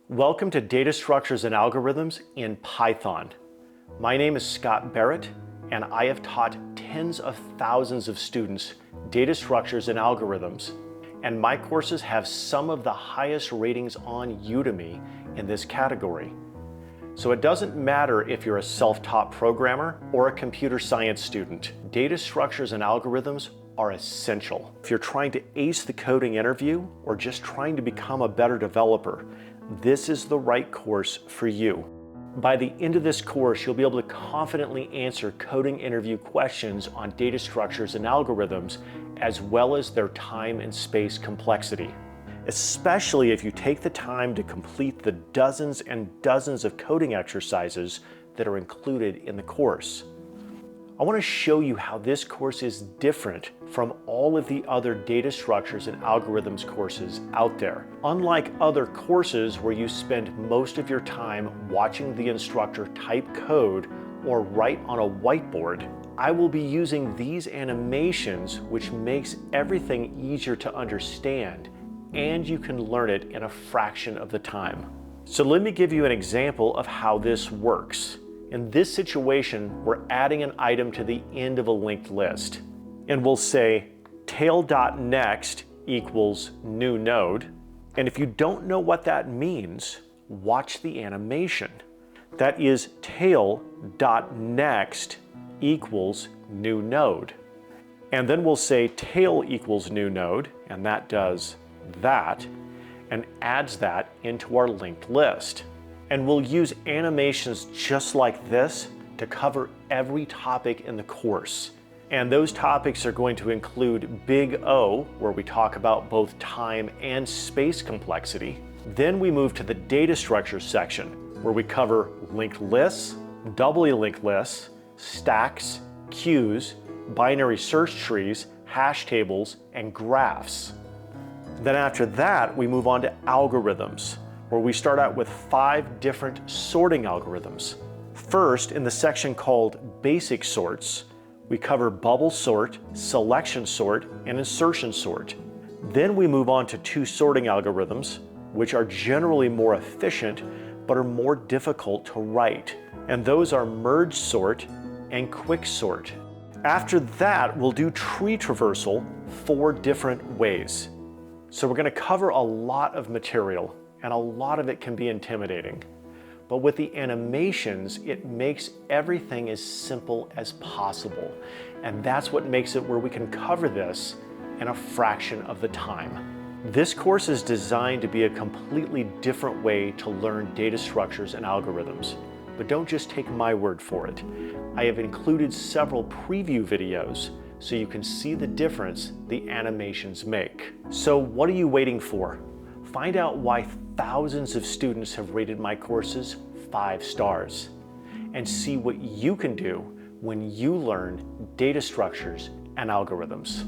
Welcome to Data Structures and Algorithms in Python. My name is Scott Barrett, and I have taught tens of thousands of students data structures and algorithms, and my courses have some of the highest ratings on Udemy in this category. So it doesn't matter if you're a self-taught programmer or a computer science student. Data structures and algorithms are essential. If you're trying to ace the coding interview or just trying to become a better developer, this is the right course for you. By the end of this course, you'll be able to confidently answer coding interview questions on data structures and algorithms, as well as their time and space complexity. Especially if you take the time to complete the dozens and dozens of coding exercises that are included in the course. I want to show you how this course is different from all of the other data structures and algorithms courses out there. Unlike other courses where you spend most of your time watching the instructor type code or write on a whiteboard, I will be using these animations, which makes everything easier to understand, and you can learn it in a fraction of the time. So let me give you an example of how this works. In this situation, we're adding an item to the end of a linked list. And we'll say tail.next equals new node. And if you don't know what that means, watch the animation. That is tail.next equals new node. And then we'll say tail equals new node, and that does that, and adds that into our linked list. And we'll use animations just like this to cover every topic in the course. And those topics are going to include Big O, where we talk about both time and space complexity. Then we move to the data structures section, where we cover linked lists, doubly linked lists, stacks, queues, binary search trees, hash tables, and graphs. Then after that, we move on to algorithms, where we start out with 5 different sorting algorithms. First, in the section called Basic Sorts, we cover bubble sort, selection sort, and insertion sort. Then we move on to 2 sorting algorithms, which are generally more efficient, but are more difficult to write. And those are merge sort and quick sort. After that, we'll do tree traversal 4 different ways. So we're going to cover a lot of material, and a lot of it can be intimidating. But with the animations, it makes everything as simple as possible. And that's what makes it where we can cover this in a fraction of the time. This course is designed to be a completely different way to learn data structures and algorithms. But don't just take my word for it. I have included several preview videos so you can see the difference the animations make. So what are you waiting for? Find out why thousands of students have rated my courses 5 stars, and see what you can do when you learn data structures and algorithms.